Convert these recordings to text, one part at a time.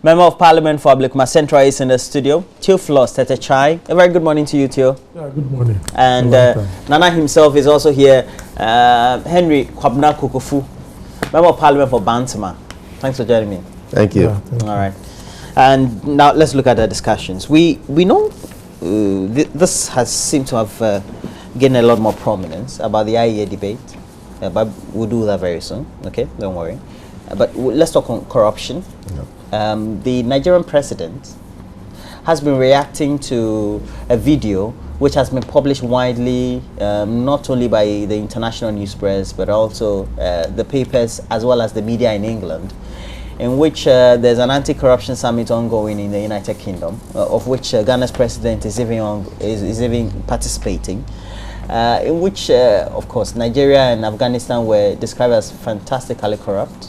Member of Parliament for Ablikuma Central is in the studio. Theophilus Tetechai. A very good morning to you, Theo. Yeah, good morning. And Nana himself is also here. Henry Kwabna Kukufu, Member of Parliament for Bantama. Thanks for joining me. Thank you. Yeah, thank you. All right. And now let's look at the discussions. We know this has seemed to have gained a lot more prominence about the IEA debate. But we'll do that very soon. Okay, don't worry. But let's talk on corruption. Yeah. The Nigerian president has been reacting to a video which has been published widely, not only by the international news press, but also the papers as well as the media in England, in which there's an anti-corruption summit ongoing in the United Kingdom, of which Ghana's president is even participating, in which, of course, Nigeria and Afghanistan were described as fantastically corrupt.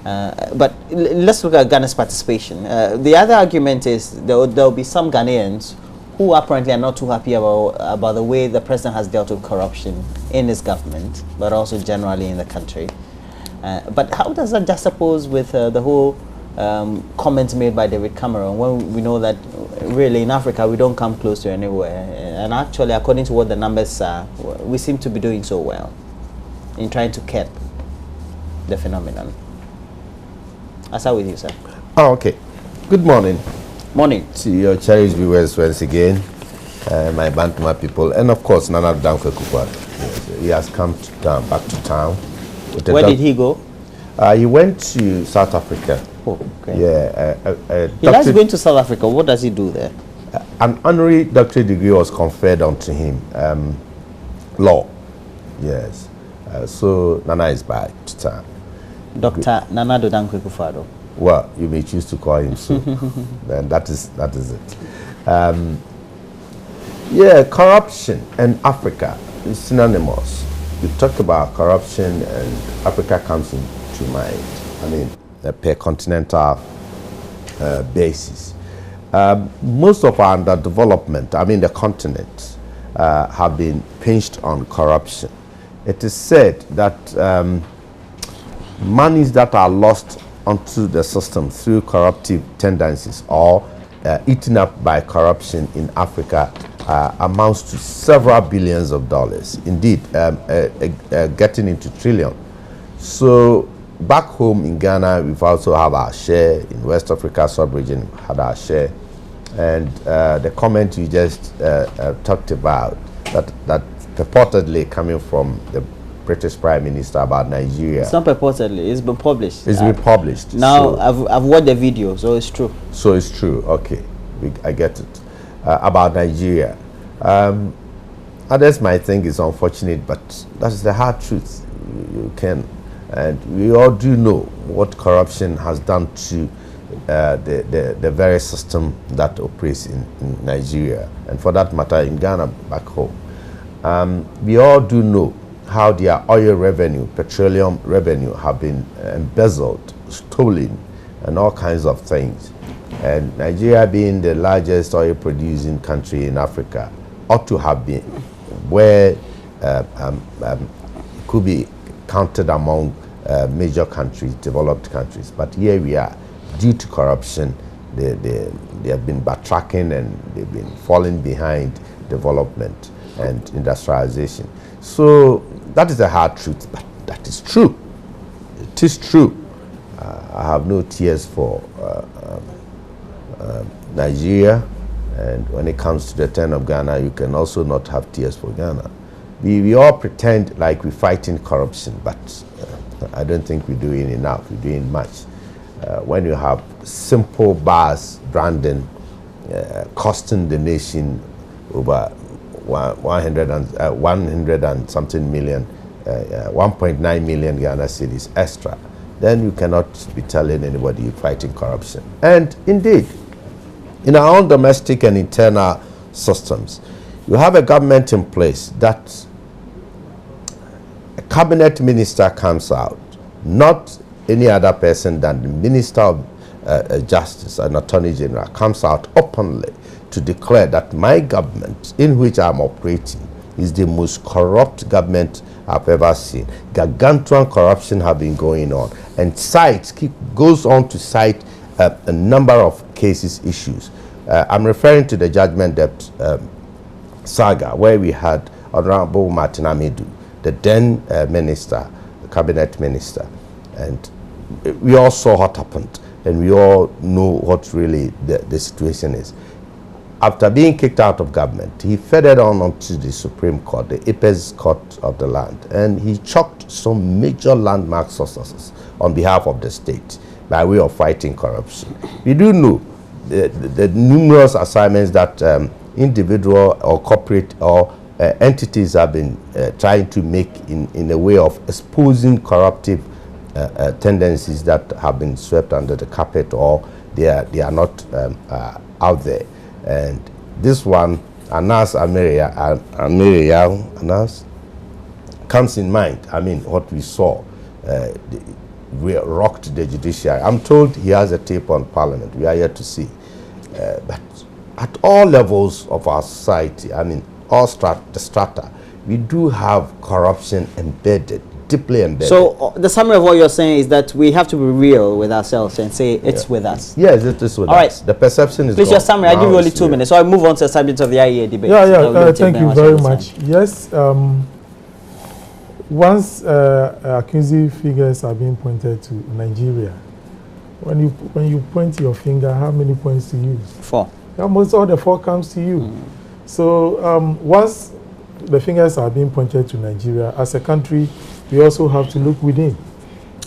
But let's look at Ghana's participation. The other argument is there will be some Ghanaians who apparently are not too happy about the way the president has dealt with corruption in his government, but also generally in the country. But how does that juxtapose with the whole comments made by David Cameron, when we know that really in Africa we don't come close to anywhere, and actually according to what the numbers are, we seem to be doing so well in trying to curb the phenomenon. I'll start with you, sir. Oh, okay. Good morning. Morning. To your cherished viewers once again, my Bantama people, and of course Nana Dankwa Kukwado. Yes, he has come back to town. Where did he go? He went to South Africa. Oh, okay. Yeah. He likes going to South Africa. What does he do there? An honorary doctorate degree was conferred onto him. Law. Yes. So Nana is back to town. Dr. Nana Dankwa Kukwado. Well, you may choose to call him so. Then that is it. Yeah, corruption and Africa is synonymous. You talk about corruption and Africa comes into mind. I mean, per continental basis. Most of our underdevelopment, I mean the continent, have been pinched on corruption. It is said that monies that are lost onto the system through corruptive tendencies or eaten up by corruption in Africa amounts to several billions of dollars. Indeed, getting into trillion. So back home in Ghana, we've also have our share. In West Africa sub-region, we had our share. And the comment you just talked about, that purportedly coming from the British Prime Minister about Nigeria. It's not purportedly, it's been published. It's been published. Now, so I've watched the video, so it's true. So it's true, okay. I get it. About Nigeria. Others might think it's unfortunate, but that's the hard truth. You can, and we all do know what corruption has done to the very system that operates in Nigeria, and for that matter in Ghana back home. We all do know how their oil revenue, petroleum revenue have been embezzled, stolen, and all kinds of things. And Nigeria being the largest oil producing country in Africa ought to have been where could be counted among major countries, developed countries. But here we are, due to corruption, they have been backtracking and they've been falling behind development and industrialization. So that is the hard truth, but that is true. It is true. I have no tears for Nigeria, and when it comes to the turn of Ghana, you can also not have tears for Ghana. We all pretend like we're fighting corruption, but I don't think we're doing enough. We're doing much. When you have simple bars branding costing the nation over 100 and something million, 1.9 million Ghana cedis extra, then you cannot be telling anybody you're fighting corruption. And indeed, in our own domestic and internal systems, you have a government in place that a cabinet minister comes out, not any other person than the Minister of Justice and Attorney General comes out openly to declare that my government in which I'm operating is the most corrupt government I've ever seen. Gargantuan corruption have been going on, and goes on to cite a number of cases issues. I'm referring to the judgment debt saga, where we had Honorable Martin Amidu, the then minister, the cabinet minister, and we all saw what happened, and we all know what really the situation is. After being kicked out of government, he furthered on to the Supreme Court, the apex court of the land, and he chalked some major landmark successes on behalf of the state by way of fighting corruption. We do know the numerous assignments that individual or corporate or entities have been trying to make in a way of exposing corruptive tendencies that have been swept under the carpet, or they are not out there. And this one, Anas Anas, comes in mind. I mean, what we saw, we rocked the judiciary. I'm told he has a tape on Parliament. We are yet to see. But at all levels of our society, I mean, all strata, we do have corruption embedded, deeply embedded. So the summary of what you're saying is that we have to be real with ourselves and say it's with us. Yes, it is with us. Right. The perception is Please, gone. your summary. I'll give you only 2 minutes. So I'll move on to the subject of the IEA debate. Thank you very much. Yes, once accusing figures are being pointed to Nigeria, when you point your finger, how many points to use? 4. Almost all the 4 comes to you. So once the fingers are being pointed to Nigeria, as a country, we also have to look within.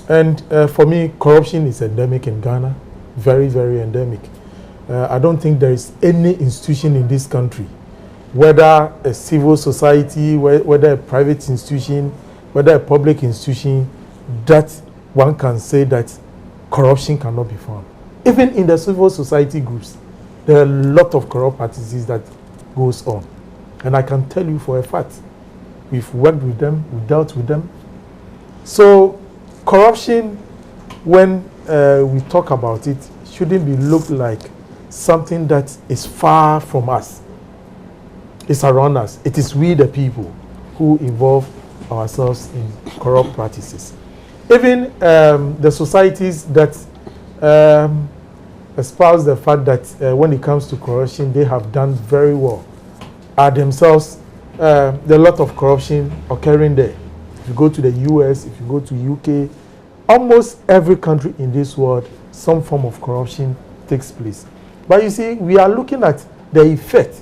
And for me, corruption is endemic in Ghana, very, very endemic. I don't think there is any institution in this country, whether a civil society, whether a private institution, whether a public institution, that one can say that corruption cannot be found. Even in the civil society groups, there are a lot of corrupt practices that goes on. And I can tell you for a fact, we've worked with them, we've dealt with them. So corruption, when we talk about it, shouldn't be looked like something that is far from us. It's around us. It is we the people who involve ourselves in corrupt practices. Even the societies that espouse the fact that when it comes to corruption, they have done very well, are themselves, there are a lot of corruption occurring there. If you go to the US, if you go to UK, almost every country in this world, some form of corruption takes place. But you see, we are looking at the effect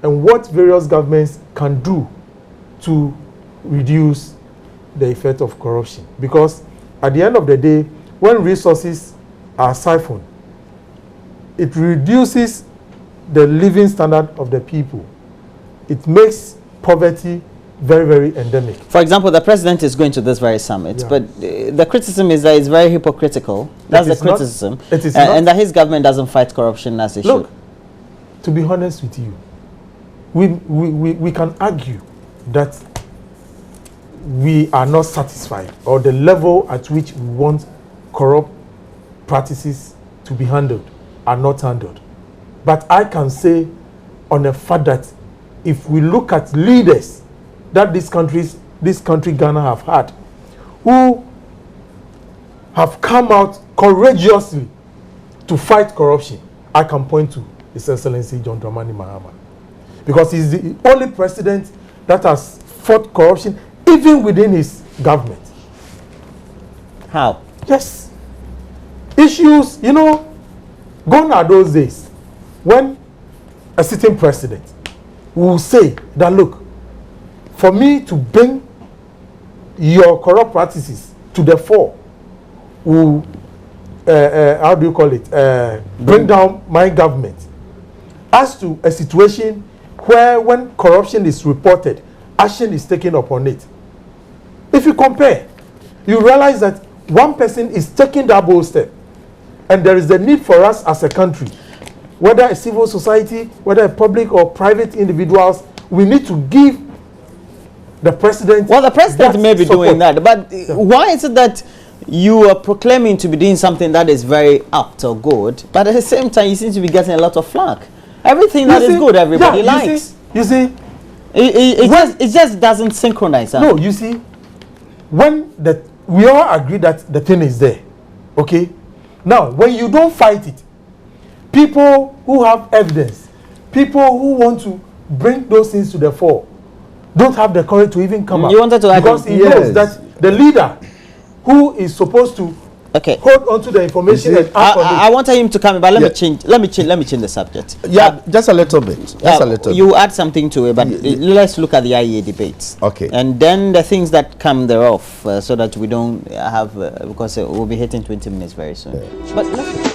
and what various governments can do to reduce the effect of corruption. Because at the end of the day, when resources are siphoned, it reduces the living standard of the people. It makes poverty very, very endemic. For example, the president is going to this very summit, but the criticism is that it's very hypocritical. That's the criticism. It is and that his government doesn't fight corruption as it should. To be honest with you, we can argue that we are not satisfied, or the level at which we want corrupt practices to be handled are not handled. But I can say on the fact that if we look at leaders that this country Ghana have had, who have come out courageously to fight corruption, I can point to His Excellency John Dramani Mahama, because he's the only president that has fought corruption even within his government. How? Yes. Issues, gone are those days when a sitting president will say that, look, for me to bring your corrupt practices to the fore, will, how do you call it, bring down my government. As to a situation where when corruption is reported, action is taken upon it. If you compare, you realize that one person is taking that bold step, and there is a need for us as a country, whether a civil society, whether a public or private individuals, we need to give the president. Well, the president may be support. doing that, but why is it that you are proclaiming to be doing something that is very apt or good, but at the same time you seem to be getting a lot of flack? Everything that is good, everybody likes. You see, it just doesn't synchronize. No, you see, when we all agree that the thing is there, okay, Now, when you don't fight it, people who have evidence, people who want to bring those things to the fore, don't have the courage to even come up. You wanted to because he knows that the leader who is supposed to hold on to the information and act on it. I wanted him to come in, but let me change the subject. Yeah, just a little bit. Just a little you bit. add something to it, but let's look at the IEA debates. Okay. And then the things that come thereof, so that we don't have, because we'll be hitting 20 minutes very soon. Yeah. But let's